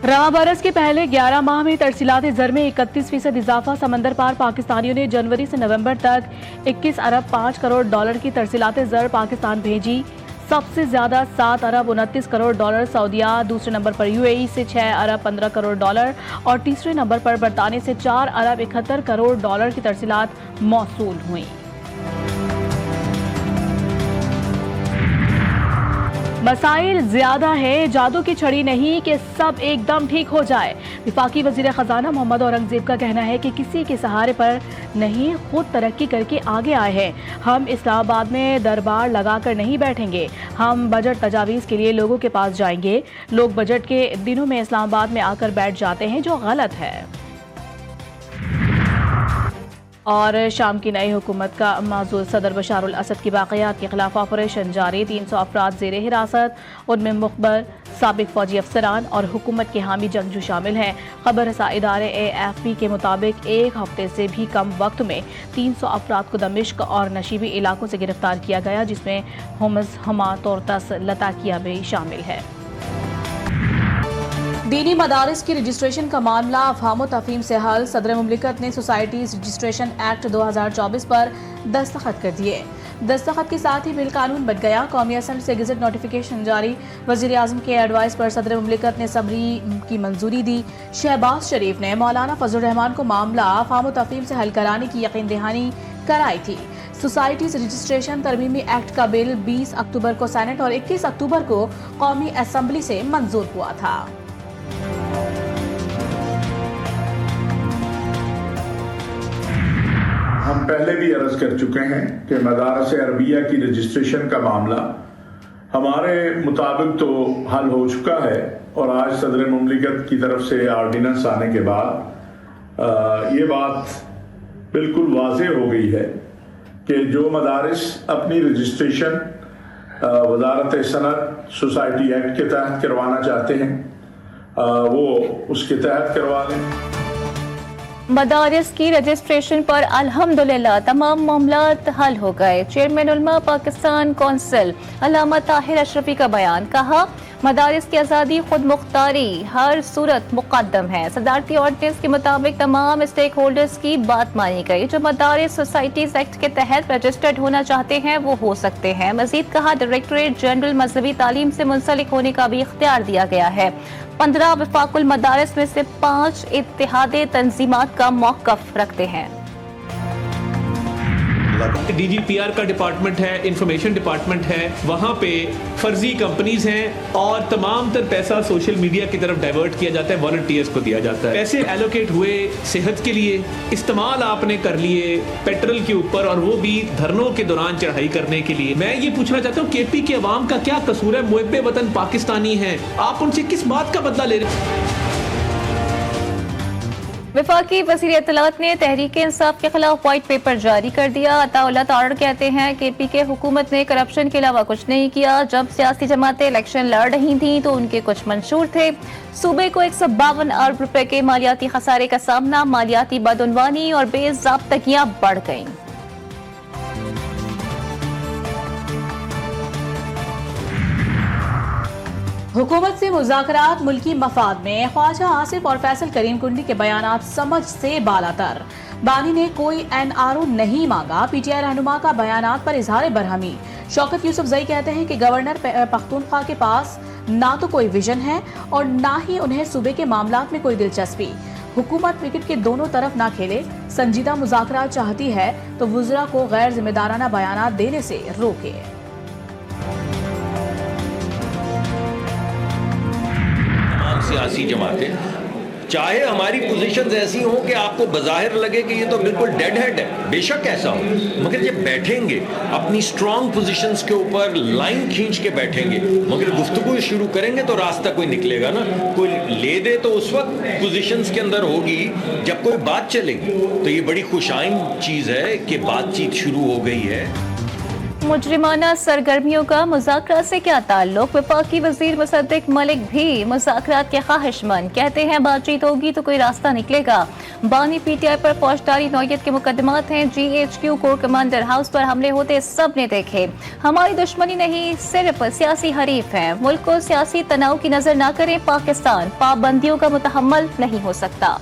रवा बरस के पहले 11 माह में तरसीलात ज़र में 31% इजाफा। समंदर पार पाकिस्तानियों ने जनवरी से नवंबर तक 21 अरब 5 करोड़ डॉलर की तरसीलात ज़र पाकिस्तान भेजी। सबसे ज्यादा 7 अरब 29 करोड़ डॉलर सऊदीया, दूसरे नंबर पर यूएई से 6 अरब 15 करोड़ डॉलर और तीसरे नंबर पर बरतानिया से 4 अरब 71 करोड़ डॉलर की तरसीलात मौसूल हुई। मसाइल ज्यादा है, जादू की छड़ी नहीं कि सब एकदम ठीक हो जाए। वफाकी वजीर खजाना मोहम्मद औरंगजेब का कहना है कि किसी के सहारे पर नहीं, खुद तरक्की करके आगे आए हैं। हम इस्लामाबाद में दरबार लगा कर नहीं बैठेंगे, हम बजट तजावीज़ के लिए लोगों के पास जाएंगे। लोग बजट के दिनों में इस्लामाबाद में आकर बैठ जाते हैं, जो गलत है। और शाम की नई हुकूमत का माजूल सदर बशार अल असद की बाक़ियात के खिलाफ ऑपरेशन जारी। 300 अफराद ज़ेर हिरासत, उनमें मुखबर साबिक फौजी अफसरान और हुकूमत के हामी जंगजू शामिल हैं। खबर रसा इदारे AFP के मुताबिक एक हफ्ते से भी कम वक्त में 300 अफराद को दमिश्क और नशीबी इलाकों से गिरफ्तार किया गया, जिसमें हुमस, हमा, तोरतस, लताकिया भी शामिल है। दीनी मदारिस की रजिस्ट्रेशन का मामला अफहाम व तफहीम से हल। सदर मुमलिकत ने सोसाइटीज़ रजिस्ट्रेशन एक्ट 2024 पर दस्तखत कर दिए। दस्तखत के साथ ही बिल कानून बन गया। कौमी असेंबली से गज़ट नोटिफिकेशन जारी। वज़ीर आज़म के एडवाइस पर सदर मुमलिकत ने सबरी की मंजूरी दी। शहबाज शरीफ ने मौलाना फजल रहमान को मामला अफहाम व तफहीम से हल कराने की यकीन दहानी कराई थी। सोसाइटीज़ रजिस्ट्रेशन तरमीमी एक्ट का बिल 20 अक्टूबर को सेनेट और 21 अक्टूबर को कौमी असेंबली से मंजूर हुआ था। हम पहले भी अर्ज कर चुके हैं कि मदारस अरबिया की रजिस्ट्रेशन का मामला हमारे मुताबिक तो हल हो चुका है और आज सदर मुमलिकत की तरफ से आर्डिनेंस आने के बाद ये बात बिल्कुल वाज़ेह हो गई है कि जो मदारिस अपनी रजिस्ट्रेशन वजारत सनत सोसाइटी एक्ट के तहत करवाना चाहते हैं वो उसके तहत करवा लें। मदारिस की रजिस्ट्रेशन पर अल्हम्दुलिल्लाह तमाम मामलात हल हो गए। चेयरमैन उलमा पाकिस्तान कौंसिल अल्लामा ताहिर अशरफी का बयान। कहा, मदारिस की आज़ादी खुद मुख्तारी हर सूरत मुक़द्दम है। सदारती ऑर्डिनेंस के मुताबिक तमाम स्टेक होल्डर्स की बात मानी गई। जो मदारिस सोसाइटीज़ एक्ट के तहत रजिस्टर्ड होना चाहते हैं वो हो सकते हैं। मज़ीद कहा, डायरेक्टरेट जनरल मजहबी तालीम से मुंसलिक होने का भी इख्तियार दिया गया है। 15 वफाकुल मदारिस में से 5 इत्तेहादी तंजीमात का मौक़िफ़ रखते हैं। DGPR का डिपार्टमेंट है, इंफॉर्मेशन डिपार्टमेंट है, वहाँ पे फर्जी कंपनीज हैं और तमाम तर पैसा सोशल मीडिया की तरफ डाइवर्ट किया जाता है, वॉलंटियर्स को दिया जाता है। पैसे एलोकेट हुए सेहत के लिए, इस्तेमाल आपने कर लिए पेट्रोल के ऊपर और वो भी धरनों के दौरान चढ़ाई करने के लिए। मैं ये पूछना चाहता हूँ KP के अवाम का क्या कसूर है? मुहब्बे वतन पाकिस्तानी हैं, आप उनसे किस बात का बदला ले रहे हैं? वफाकी वज़ीर इत्तलात ने तहरीक इंसाफ के खिलाफ व्हाइट पेपर जारी कर दिया। अताउल्लाह तारड़ कहते हैं KP के हुकूमत ने करप्शन के अलावा कुछ नहीं किया। जब सियासी जमातें इलेक्शन लड़ रही थीं तो उनके कुछ मंशूर थे। सूबे को 152 अरब रुपए के मालियाती खसारे का सामना, मालियाती बदउनवानी और बेज़ाब्तगियां बढ़ गईं। हुकूमत से मुज़ाकरात मुल्की मफाद में। ख्वाजा आसिफ और फैसल करीम कुंडी के बयानात समझ से बालातर। बानी ने कोई NRO नहीं मांगा। PTI रहनुमा का बयानात पर इजहार बरहमी। शौकत यूसुफजई कहते हैं कि गवर्नर पख्तूनख्वा के पास ना तो कोई विजन है और ना ही उन्हें सूबे के मामलात में कोई दिलचस्पी। हुकूमत विकेट के दोनों तरफ ना खेले। संजीदा मुज़ाकरात चाहती है तो वुज़रा को गैर जिम्मेदाराना बयानात देने से रोके। सियासी जमातें चाहे हमारी पोजीशंस ऐसी हों कि आपको बज़ाहिर लगे कि ये तो बिल्कुल डेड हेड है, बेशक ऐसा हो, मगर जब बैठेंगे अपनी स्ट्रॉन्ग पोजीशंस के ऊपर लाइन खींच के बैठेंगे, मगर गुफ्तगू शुरू करेंगे तो रास्ता कोई निकलेगा ना। कोई ले दे तो उस वक्त पोजीशंस के अंदर होगी जब कोई बात चलेगी। तो ये बड़ी खुशाइन चीज़ है कि बातचीत शुरू हो गई है। मुजरिमाना सरगर्मियों का मुज़ाकरात से क्या ताल्लुक? वफाकी वजीर मुसद्दिक मलिक भी मुज़ाकरात के ख्वाहिशमंद, कहते हैं बातचीत होगी तो कोई रास्ता निकलेगा। बानी पीटीआई पर फौजदारी नौयत के मुकदमात हैं। GHQ कोर कमांडर हाउस पर हमले होते सब ने देखे। हमारी दुश्मनी नहीं, सिर्फ सियासी हरीफ हैं। मुल्क को सियासी तनाव की नजर ना करें, पाकिस्तान पाबंदियों का मुतहम्मल नहीं हो सकता।